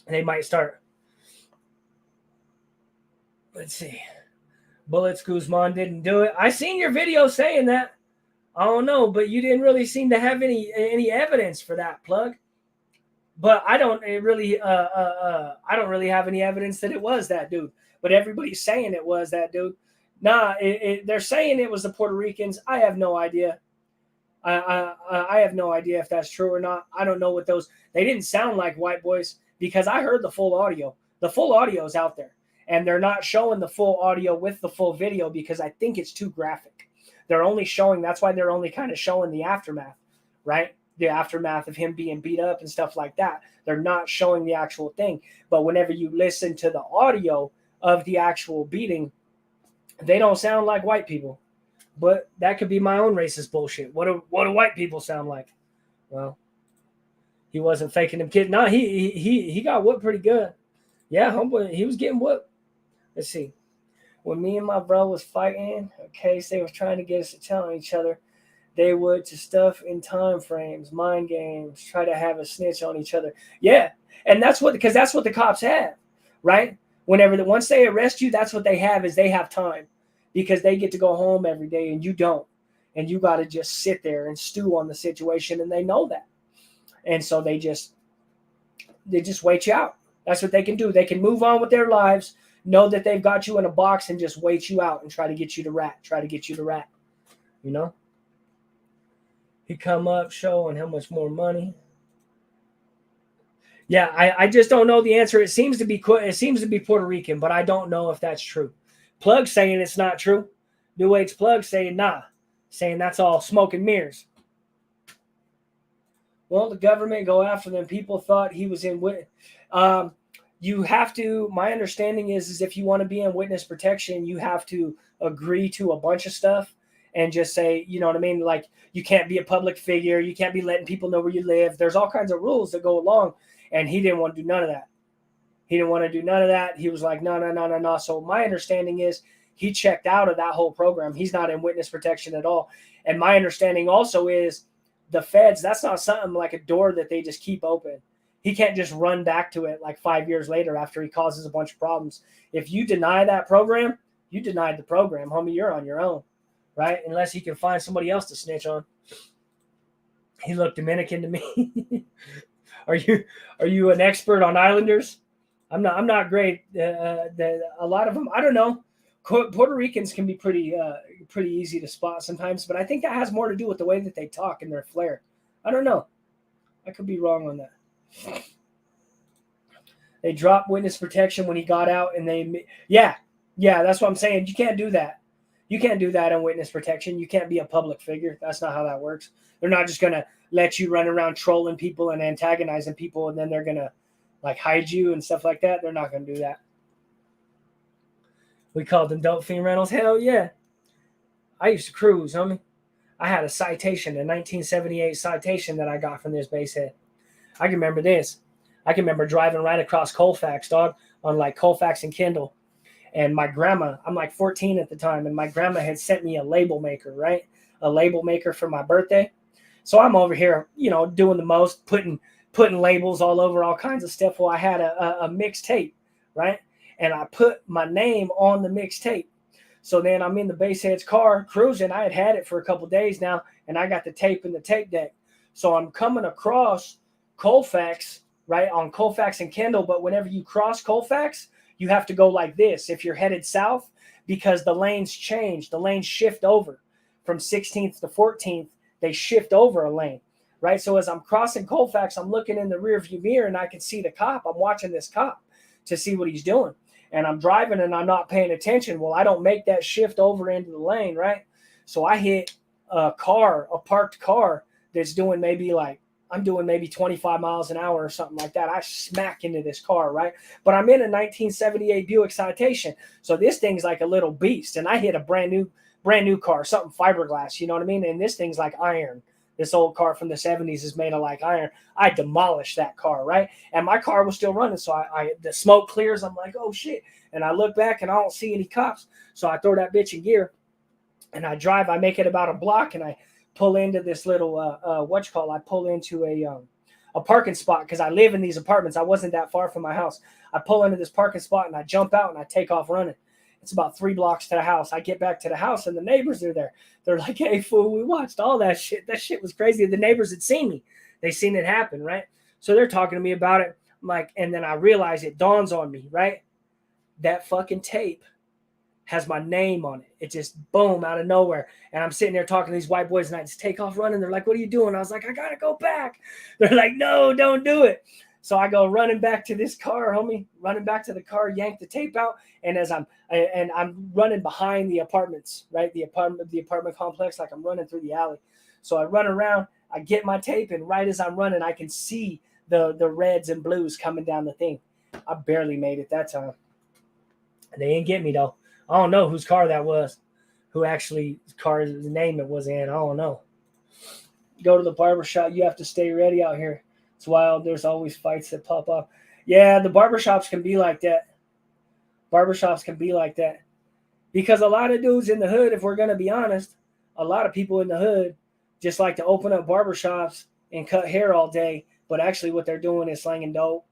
They might start. Let's see. Bullets Guzman didn't do it. I seen your video saying that. I don't know, but you didn't really seem to have any evidence for that, plug. But I don't really have any evidence that it was that dude. But everybody's saying it was that dude. Nah, they're saying it was the Puerto Ricans. I have no idea. I have no idea if that's true or not. I don't know what those. They didn't sound like white boys, because I heard the full audio. The full audio is out there, and they're not showing the full audio with the full video because I think it's too graphic. They're only showing. That's why they're only kind of showing the aftermath, right? the aftermath of him being beat up and stuff like that. They're not showing the actual thing. But whenever you listen to the audio of the actual beating, they don't sound like white people. But that could be my own racist bullshit. What do white people sound like? Well, he wasn't faking them kids. No, he got whooped pretty good. Yeah, homeboy, he was getting whooped. Let's see. When me and my bro was fighting, okay, so they was trying to get us to tell on each other. They would to stuff in time frames, mind games, try to have a snitch on each other. Yeah, and that's what the cops have, right? Once they arrest you, that's what they have is they have time, because they get to go home every day and you don't, and you got to just sit there and stew on the situation, and they know that, and so they just wait you out. That's what they can do. They can move on with their lives, know that they've got you in a box, and just wait you out and try to get you to rat. You know. He come up showing how much more money. Yeah, I just don't know the answer. It seems to be Puerto Rican, but I don't know if that's true. Plug saying it's not true. New Age Plug saying nah, saying that's all smoke and mirrors. Won't the government go after them? People thought he was in you have to. My understanding is if you want to be in witness protection, you have to agree to a bunch of stuff. And just say, you know what I mean? Like, you can't be a public figure. You can't be letting people know where you live. There's all kinds of rules that go along. And he didn't want to do none of that. He was like, no. So my understanding is he checked out of that whole program. He's not in witness protection at all. And my understanding also is the feds, that's not something like a door that they just keep open. He can't just run back to it like 5 years later after he causes a bunch of problems. If you deny that program, you denied the program, homie. You're on your own. Right? Unless he can find somebody else to snitch on. He looked Dominican to me. Are you an expert on Islanders? I'm not great. A lot of them, I don't know. Puerto Ricans can be pretty easy to spot sometimes, but I think that has more to do with the way that they talk and their flair. I don't know. I could be wrong on that. They dropped witness protection when he got out, and yeah, that's what I'm saying. You can't do that. You can't do that in witness protection. You can't be a public figure. That's not how that works. They're not just going to let you run around trolling people and antagonizing people, and then they're going to like hide you and stuff like that. They're not going to do that. We called them dope fiend rentals. Hell yeah. I used to cruise, homie. I had a citation, a 1978 citation that I got from this basehead. I can remember this. I can remember driving right across Colfax, dog, on like Colfax and Kendall. And my grandma, I'm like 14 at the time, and my grandma had sent me a label maker, right? A label maker for my birthday. So I'm over here, doing the most, putting labels all over all kinds of stuff. Well, I had a mixtape, right? And I put my name on the mixtape. So then I'm in the basehead's car cruising. I had it for a couple of days now, and I got the tape in the tape deck. So I'm coming across Colfax, right, on Colfax and Kendall. But whenever you cross Colfax, you have to go like this if you're headed south, because the lanes change. The lanes shift over from 16th to 14th. They shift over a lane, right? So as I'm crossing Colfax, I'm looking in the rearview mirror and I can see the cop. I'm watching this cop to see what he's doing. And I'm driving and I'm not paying attention. Well, I don't make that shift over into the lane, right? So I hit a parked car that's doing maybe 25 miles an hour or something like that. I smack into this car, right? But I'm in a 1978 Buick Citation. So this thing's like a little beast. And I hit a brand new car, something fiberglass, you know what I mean? And this thing's like iron. This old car from the 70s is made of like iron. I demolished that car, right? And my car was still running. So the smoke clears. I'm like, oh shit. And I look back and I don't see any cops. So I throw that bitch in gear and I drive. I make it about a block and I pull into this little, I pull into a parking spot because I live in these apartments. I wasn't that far from my house. I pull into this parking spot and I jump out and I take off running. It's about 3 blocks to the house. I get back to the house and the neighbors are there. They're like, hey, fool, we watched all that shit. That shit was crazy. The neighbors had seen me. They seen it happen, right? So they're talking to me about it. I'm like, and then I realize it dawns on me, right? That fucking tape has my name on it. It just boom out of nowhere. And I'm sitting there talking to these white boys and I just take off running. They're like, what are you doing? I was like, I got to go back. They're like, no, don't do it. So I go running back to this car, homie, running back to the car, yank the tape out. And I'm running behind the apartments, right? The apartment complex, like I'm running through the alley. So I run around, I get my tape, and right as I'm running, I can see the reds and blues coming down the thing. I barely made it that time. They didn't get me though. I don't know whose car that was, who actually car's name it was in. I don't know. Go to the barbershop. You have to stay ready out here. It's wild. There's always fights that pop up. Yeah, the barbershops can be like that. Barbershops can be like that. Because a lot of dudes in the hood, if we're going to be honest, a lot of people in the hood just like to open up barbershops and cut hair all day. But actually what they're doing is slanging dope.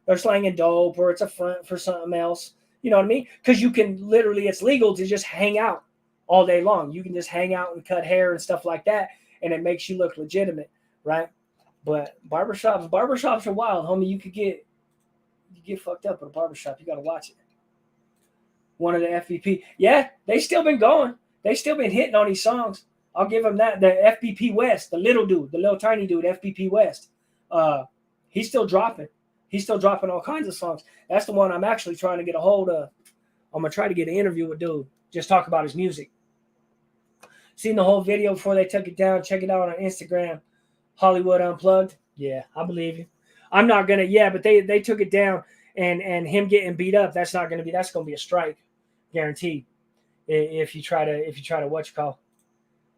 They're slanging dope, or it's a front for something else. You know what I mean? Because you can literally, it's legal to just hang out all day long. You can just hang out and cut hair and stuff like that. And it makes you look legitimate, right? But barbershops are wild, homie. You get fucked up at a barbershop. You got to watch it. One of the FBP. Yeah, they still been going. They still been hitting on these songs. I'll give them that. The FBP West, the little dude, the little tiny dude, FBP West. He's still dropping. He's still dropping all kinds of songs. That's the one I'm actually trying to get a hold of. I'm going to try to get an interview with dude. Just talk about his music. Seen the whole video before they took it down. Check it out on Instagram. Hollywood Unplugged. Yeah, I believe you. I'm not going to. Yeah, but they took it down. And him getting beat up, that's going to be a strike. Guaranteed. If you try to what you call.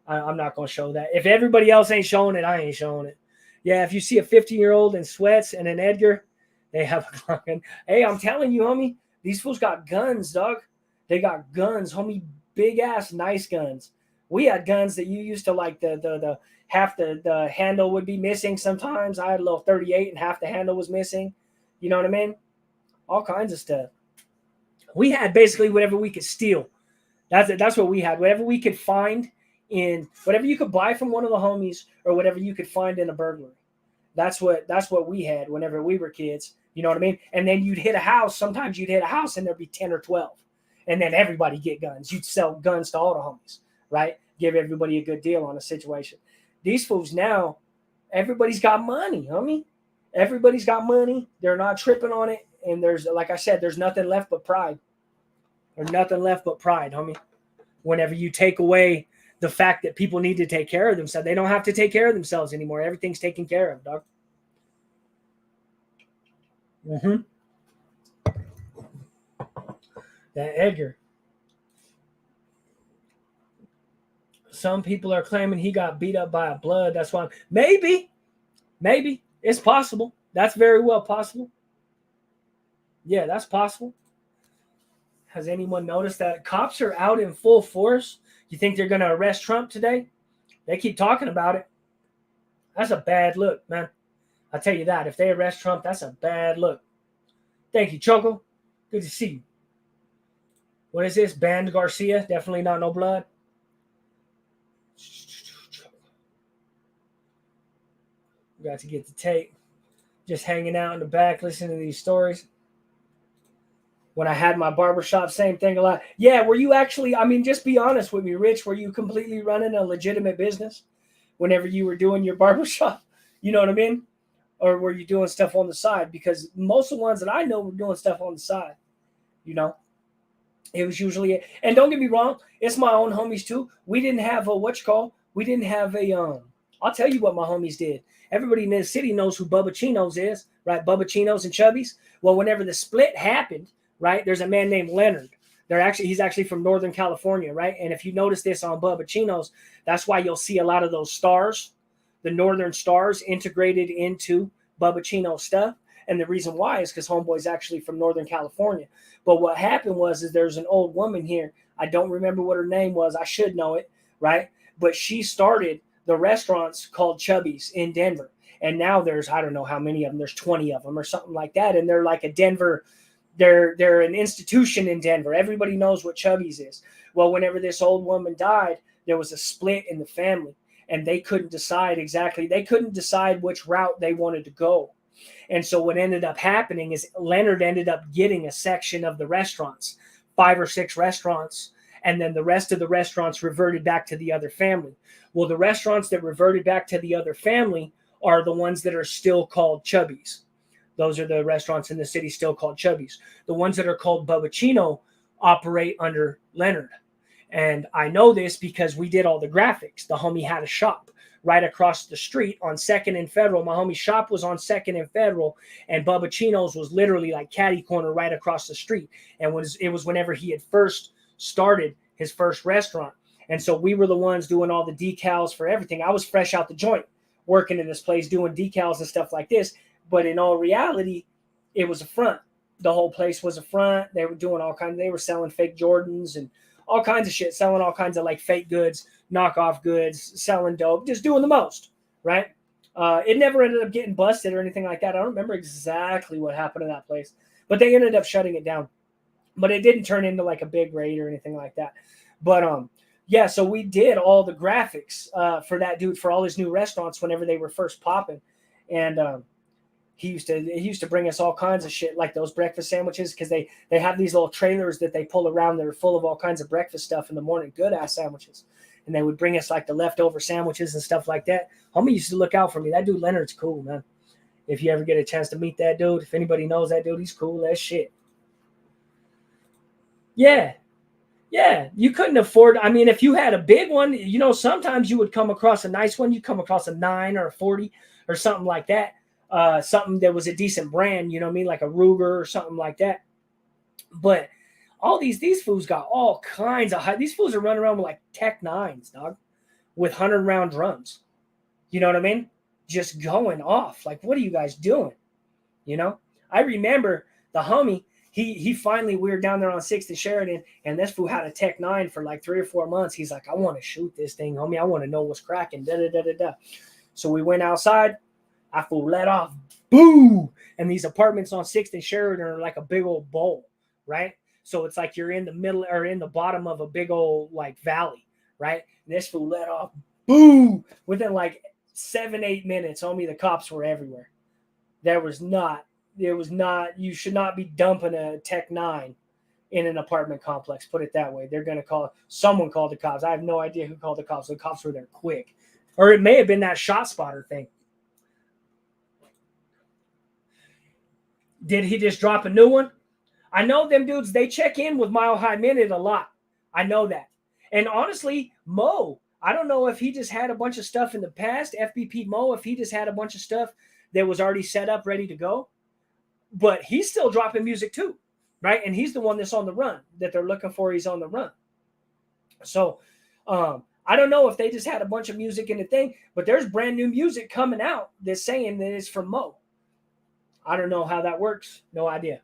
I'm not going to show that. If everybody else ain't showing it, I ain't showing it. Yeah, if you see a 15-year-old in sweats and an Edgar, they have a gun. Hey, I'm telling you, homie, these fools got guns, dog. They got guns, homie, big-ass, nice guns. We had guns that you used to like the half the handle would be missing sometimes. I had a little 38 and half the handle was missing. You know what I mean? All kinds of stuff. We had basically whatever we could steal. That's what we had. Whatever we could find in whatever you could buy from one of the homies or whatever you could find in a burglary. That's what we had whenever we were kids. You know what I mean? And then you'd hit a house. Sometimes you'd hit a house and there'd be 10 or 12. And then everybody get guns. You'd sell guns to all the homies, right? Give everybody a good deal on a situation. These fools now, everybody's got money, homie. Everybody's got money. They're not tripping on it. And there's, like I said, there's nothing left but pride. There's nothing left but pride, homie. Whenever you take away the fact that people need to take care of themselves, they don't have to take care of themselves anymore. Everything's taken care of, dog. That Edgar. Some people are claiming he got beat up by a blood. That's why. Maybe it's possible. That's very well possible. Yeah, that's possible. Has anyone noticed that cops are out in full force? You think they're going to arrest Trump today? They keep talking about it. That's a bad look, man. I'll tell you that. If they arrest Trump, that's a bad look. Thank you, Choco. Good to see you. What is this? Band Garcia? Definitely not no blood. Got to get the tape. Just hanging out in the back, listening to these stories. When I had my barbershop, same thing a lot. Yeah, were you actually, I mean, just be honest with me, Rich. Were you completely running a legitimate business whenever you were doing your barbershop? You know what I mean? Or were you doing stuff on the side? Because most of the ones that I know were doing stuff on the side. You know? It was usually, and don't get me wrong, it's my own homies too. We didn't have we didn't have I'll tell you what my homies did. Everybody in this city knows who Bubba Chinos is, right? Bubba Chinos and Chubbies. Well, whenever the split happened, right, there's a man named Leonard. He's actually from Northern California, right? And if you notice this on Bubba Chinos, that's why you'll see a lot of those stars, the Northern stars integrated into Bubba Chino's stuff. And the reason why is because homeboy's actually from Northern California. But what happened is there's an old woman here. I don't remember what her name was. I should know it, right? But she started the restaurants called Chubbies in Denver. And now there's, I don't know how many of them. There's 20 of them or something like that. And they're like a Denver, they're an institution in Denver. Everybody knows what Chubbies is. Well, whenever this old woman died, there was a split in the family. And they couldn't decide which route they wanted to go. And so what ended up happening is Leonard ended up getting a section of the restaurants, 5 or 6 restaurants, and then the rest of the restaurants reverted back to the other family. Well, the restaurants that reverted back to the other family are the ones that are still called Chubbies. Those are the restaurants in the city still called Chubbies. The ones that are called Bubbaccino operate under Leonard. And I know this because we did all the graphics. The homie had a shop right across the street on 2nd and Federal. My homie's shop was on 2nd and Federal, and Bubbaccino's was literally like catty corner right across the street. And it was whenever he had first started his first restaurant. And so we were the ones doing all the decals for everything. I was fresh out the joint working in this place doing decals and stuff like this. But in all reality, it was a front. The whole place was a front. They were doing all kinds. They were selling fake Jordans and all kinds of shit, selling all kinds of like fake goods, knockoff goods, selling dope, just doing the most, right? It never ended up getting busted or anything like that. I don't remember exactly what happened to that place, but they ended up shutting it down. But it didn't turn into like a big raid or anything like that. But yeah, so we did all the graphics for that dude for all his new restaurants whenever they were first popping, and he used to bring us all kinds of shit like those breakfast sandwiches, because they have these little trailers that they pull around that are full of all kinds of breakfast stuff in the morning, good ass sandwiches, and they would bring us like the leftover sandwiches and stuff like that. Homie used to look out for me. That dude Leonard's cool, man. If you ever get a chance to meet that dude, if anybody knows that dude, he's cool as shit. Yeah, you couldn't afford. I mean, if you had a big one, you know, sometimes you would come across a nice one. You come across a 9 or a 40 or something like that. Something that was a decent brand, you know what I mean, like a Ruger or something like that. But all these fools got all kinds of high. These fools are running around with like Tech 9s, dog, with 100-round drums. You know what I mean? Just going off. Like, what are you guys doing? You know, I remember the homie. He finally, we were down there on 6th and Sheridan, and this fool had a Tech 9 for like 3 or 4 months. He's like, I want to shoot this thing, homie. I want to know what's cracking. So we went outside. I fool let off. Boo! And these apartments on 6th and Sheridan are like a big old bowl, right? So it's like you're in the middle or in the bottom of a big old like valley, right? And this fool let off. Boo! Within like 7-8 minutes, homie, the cops were everywhere. You should not be dumping a Tech 9 in an apartment complex. Put it that way. They're going to someone called the cops. I have no idea who called the cops. The cops were there quick. Or it may have been that shot spotter thing. Did he just drop a new one? I know them dudes, they check in with Mile High Minute a lot. I know that. And honestly, Mo, I don't know if he just had a bunch of stuff in the past, FBP Mo, if he just had a bunch of stuff that was already set up, ready to go. But he's still dropping music too, right? And he's the one that's on the run, that they're looking for. He's on the run. So I don't know if they just had a bunch of music in the thing, but there's brand new music coming out that's saying that it's from Mo. I don't know how that works. No idea.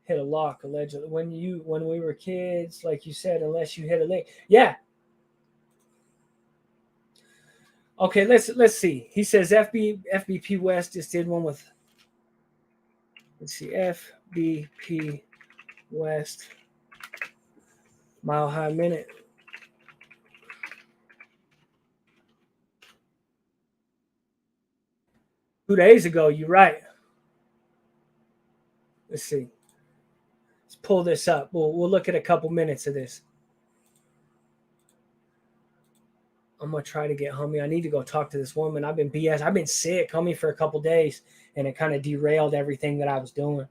Hit a lock, allegedly. When we were kids, like you said, unless you hit a link. Yeah. Okay, let's see. He says FBP West just did one with, let's see, FBP West Mile High Minute. Two days ago, you're right. Let's see. Let's pull this up. We'll look at a couple minutes of this. I'm going to try to get homie. I need to go talk to this woman. I've been BS. I've been sick, homie, for a couple days, and it kind of derailed everything that I was doing.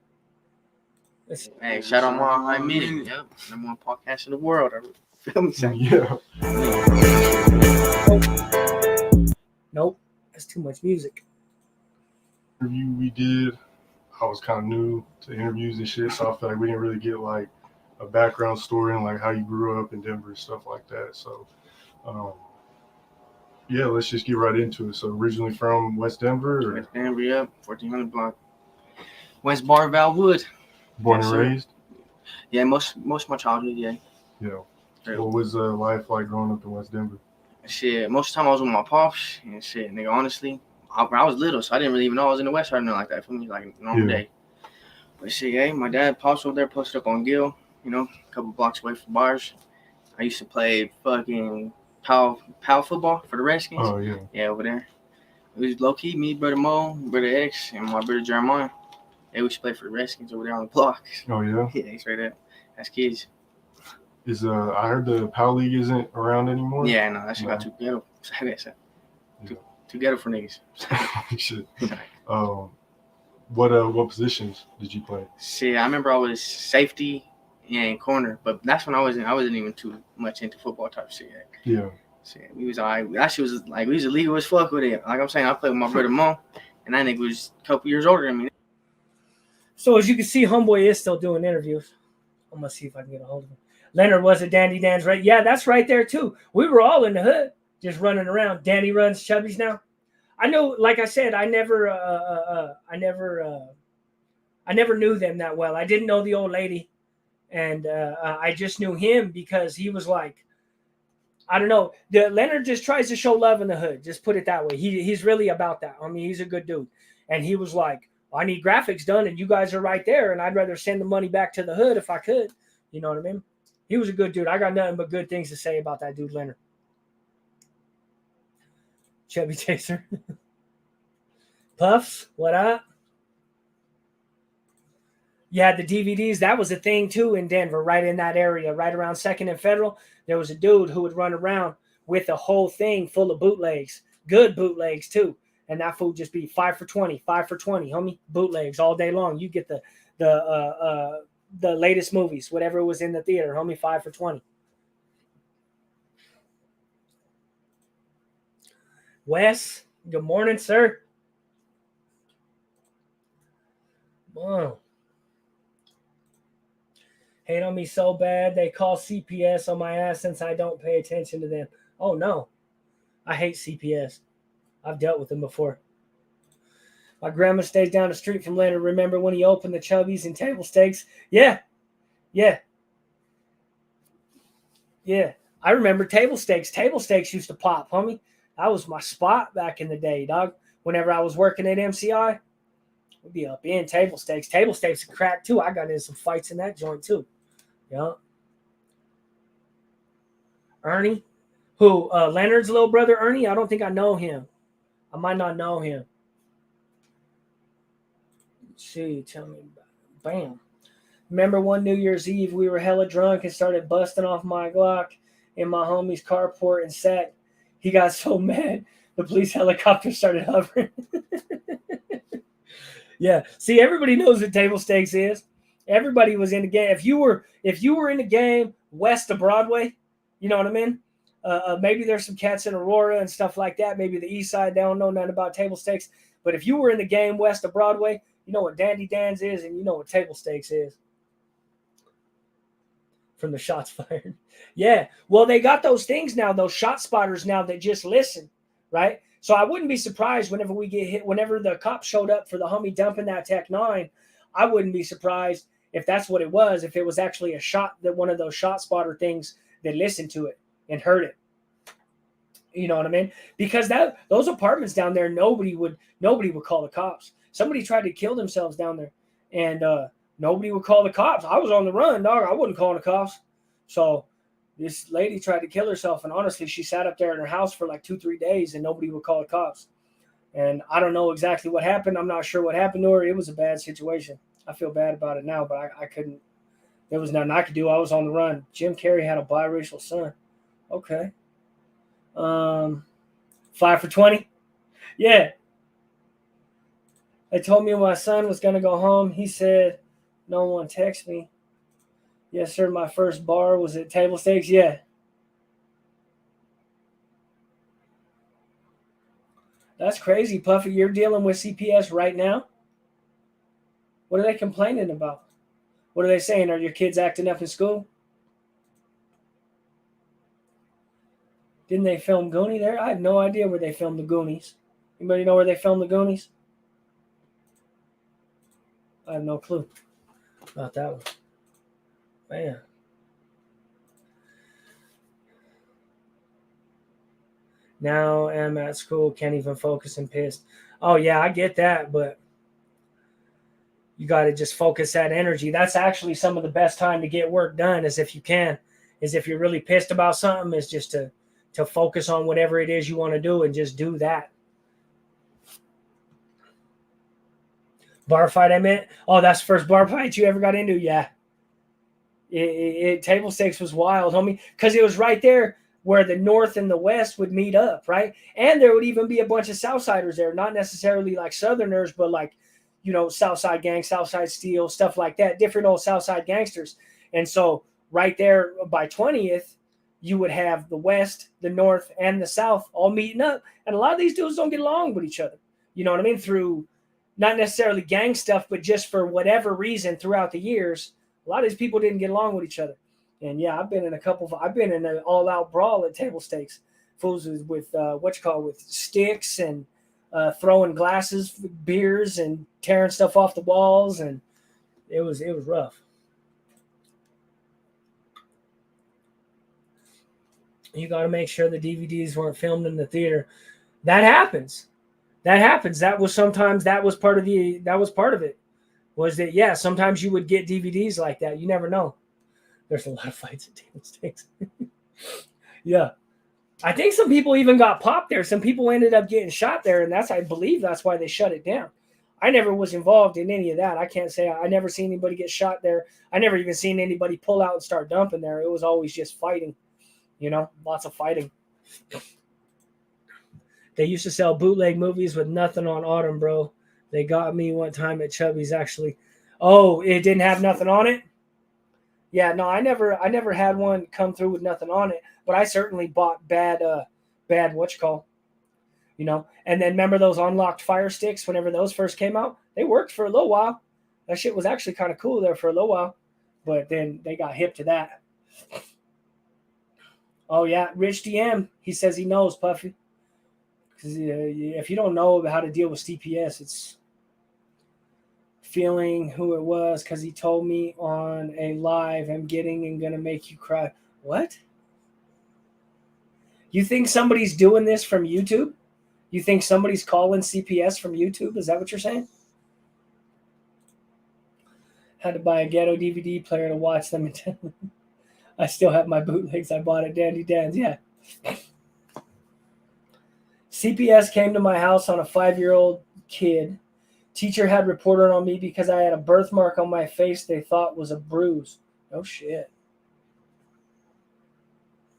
Hey, shout out Mile High Minute. Yep. Number one podcast in the world. Feel me? Yeah. Nope. That's too much music. Interview we did, I was kind of new to interviews and shit, so I feel like we didn't really get like a background story and like how you grew up in Denver and stuff like that. So yeah, let's just get right into it. So originally from West Denver? Or? West Denver, yep. 1400 block. West Bar Valwood. Born and raised? Yeah, most of my childhood, yeah. Yeah. What was life like growing up in West Denver? Shit, most of the time I was with my pops and shit, nigga, honestly. I was little, so I didn't really even know I was in the West or nothing like that for me, like a normal day. But shit, yeah, my dad, pops over there, posted up on Gill, you know, a couple blocks away from bars. I used to play fucking PAL football for the Redskins. Oh, yeah. Yeah, over there. It was low-key, me, brother Mo, brother X, and my brother Jeremiah. They used to play for the Redskins over there on the block. Oh, yeah? Yeah, he's right there. That's kids. I heard the PAL League isn't around anymore? Yeah, no, that shit got too ghetto. Too ghetto for niggas. Shit. What positions did you play? See, I remember I was safety and corner, but that's when I wasn't even too much into football type shit yet. Yeah. So we was all right. That shit was like, we was illegal as fuck with it. Like I'm saying, I played with my brother Mo, and that nigga was a couple years older than me. So as you can see, Homeboy is still doing interviews. I'm gonna see if I can get a hold of him. Leonard was at Dandy Dan's, right? Yeah, that's right there too. We were all in the hood, just running around. Danny runs Chubbies now. I know, like I said, I never knew them that well. I didn't know the old lady, and I just knew him because he was like, I don't know. Leonard just tries to show love in the hood. Just put it that way. He's really about that. I mean, he's a good dude, and he was like, I need graphics done, and you guys are right there, and I'd rather send the money back to the hood if I could. You know what I mean? He was a good dude. I got nothing but good things to say about that dude, Leonard. Chubby Chaser. Puffs, what up? You had the DVDs. That was a thing, too, in Denver, right in that area, right around 2nd and Federal. There was a dude who would run around with a whole thing full of bootlegs. Good bootlegs, too. And that food just be 5 for 20, 5 for 20, homie. Bootlegs all day long. You get the latest movies, whatever was in the theater, homie, 5 for 20. Wes, good morning, sir. Whoa. Hate on me so bad they call CPS on my ass since I don't pay attention to them. Oh, no. I hate CPS. I've dealt with them before. My grandma stays down the street from Leonard. Remember when he opened the Chubbies and table stakes? Yeah. I remember table stakes. Table stakes used to pop, homie. That was my spot back in the day, dog. Whenever I was working at MCI, we'd be up in table stakes. Table stakes are crack, too. I got in some fights in that joint, too. Yeah. Ernie, who? Leonard's little brother, Ernie? I don't think I know him. I might not know him. Let's see, tell me about it. Bam. Remember one New Year's Eve, we were hella drunk and started busting off my Glock in my homie's carport and sat. He got so mad, the police helicopter started hovering. Yeah. See, everybody knows what table stakes is. Everybody was in the game. If you were in the game west of Broadway, you know what I mean? Maybe there's some cats in Aurora and stuff like that. Maybe the east side, they don't know nothing about table stakes. But if you were in the game west of Broadway, you know what Dandy Dan's is and you know what table stakes is. From the shots fired. Yeah. Well, they got those things now, those shot spotters now that just listen, right? So I wouldn't be surprised whenever we get hit, whenever the cops showed up for the homie dumping that Tech 9, I wouldn't be surprised if that's what it was, if it was actually a shot, that one of those shot spotter things that listened to it and heard it. You know what I mean? Because those apartments down there, nobody would call the cops. Somebody tried to kill themselves down there, and nobody would call the cops. I was on the run, dog. I wasn't calling the cops. So this lady tried to kill herself, and honestly, she sat up there in her house for like 2-3 days, and nobody would call the cops. And I don't know exactly what happened. I'm not sure what happened to her. It was a bad situation. I feel bad about it now, but I couldn't. There was nothing I could do. I was on the run. Jim Carrey had a biracial son. Okay. 5 for 20. Yeah. They told me my son was going to go home. He said, no one text me. Yes, sir. My first bar was at table stakes. Yeah. That's crazy, Puffy. You're dealing with CPS right now? What are they complaining about? What are they saying? Are your kids acting up in school? Didn't they film Goonie there? I have no idea where they filmed the Goonies. Anybody know where they filmed the Goonies? I have no clue about that one. Man. Now I'm at school, can't even focus and pissed. Oh, yeah, I get that, but you got to just focus that energy. That's actually some of the best time to get work done is if you can, is if you're really pissed about something, is just to focus on whatever it is you want to do and just do that. Bar fight, I meant? Oh, that's the first bar fight you ever got into? Yeah. Table stakes was wild, homie, because it was right there. where the North and the West would meet up, right? And there would even be a bunch of Southsiders there, not necessarily like Southerners, but like, you know, Southside Gang, Southside Steel, stuff like that, different old Southside gangsters. And so right there by 20th, you would have the West, the North, and the South all meeting up. And a lot of these dudes don't get along with each other. You know what I mean? Through not necessarily gang stuff, but just for whatever reason throughout the years, a lot of these people didn't get along with each other. And yeah, I've been in an all-out brawl at table stakes. Fools with with sticks and throwing glasses, beers, and tearing stuff off the walls, and it was rough. You got to make sure the DVDs weren't filmed in the theater. That happens. That was part of it. Was that, yeah, sometimes you would get DVDs like that. You never know. There's a lot of fights at table stakes. Yeah. I think some people even got popped there. Some people ended up getting shot there, and I believe that's why they shut it down. I never was involved in any of that. I can't say I never seen anybody get shot there. I never even seen anybody pull out and start dumping there. It was always just fighting, you know, lots of fighting. They used to sell bootleg movies with nothing on Autumn, bro. They got me one time at Chubbies, actually. Oh, it didn't have nothing on it? Yeah, no, I never had one come through with nothing on it, but I certainly bought bad you know. And then remember those unlocked fire sticks whenever those first came out? They worked for a little while. That shit was actually kind of cool there for a little while, but then they got hip to that. Oh yeah, Rich DM, he says he knows, Puffy. Because if you don't know how to deal with CPS, it's feeling who it was because he told me on a live, I'm getting and gonna make you cry. What? You think somebody's doing this from YouTube? You think somebody's calling CPS from YouTube? Is that what you're saying? Had to buy a ghetto DVD player to watch them. I still have my bootlegs I bought at Dandy Dan's. Yeah. CPS came to my house on a 5-year-old kid. Teacher had reported on me because I had a birthmark on my face they thought was a bruise. Oh, shit.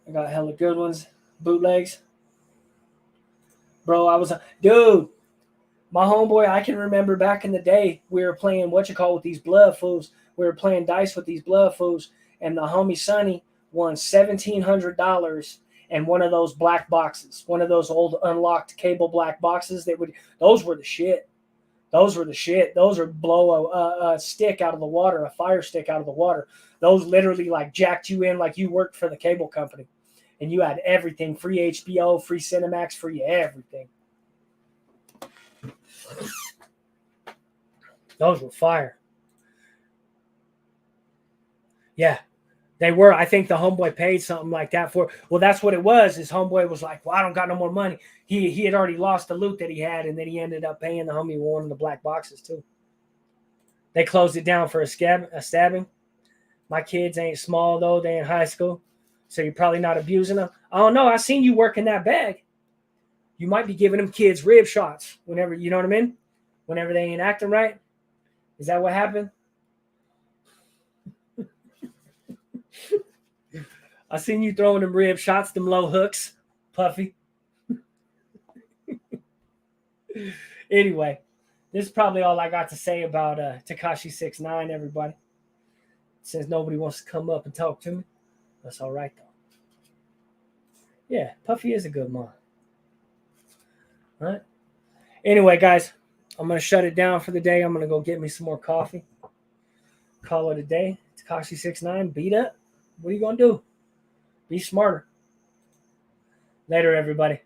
I got hella good ones. Bootlegs. Bro, dude, my homeboy, I can remember back in the day, we were playing with these blood fools. We were playing dice with these blood fools, and the homie Sonny won $1,700 and one of those black boxes, one of those old unlocked cable black boxes those were the shit. Those were the shit. Those are blow a stick out of the water, a fire stick out of the water. Those literally like jacked you in like you worked for the cable company. And you had everything, free HBO, free Cinemax, free everything. Those were fire. Yeah, they were. I think the homeboy paid something like that for. Well, that's what it was. His homeboy was like, well, I don't got no more money. He had already lost the loot that he had, and then he ended up paying the homie one of the black boxes too. They closed it down for a stabbing. My kids ain't small though. They in high school. So you're probably not abusing them. I don't know. I seen you working that bag. You might be giving them kids rib shots whenever, you know what I mean? Whenever they ain't acting right. Is that what happened? I seen you throwing them rib shots, them low hooks, Puffy. Anyway, this is probably all I got to say about Tekashi 6ix9ine, everybody. Since nobody wants to come up and talk to me. That's all right, though. Yeah, Puffy is a good mom. All right. Anyway, guys, I'm going to shut it down for the day. I'm going to go get me some more coffee. Call it a day. Tekashi 6ix9ine, beat up. What are you going to do? Be smarter. Later, everybody.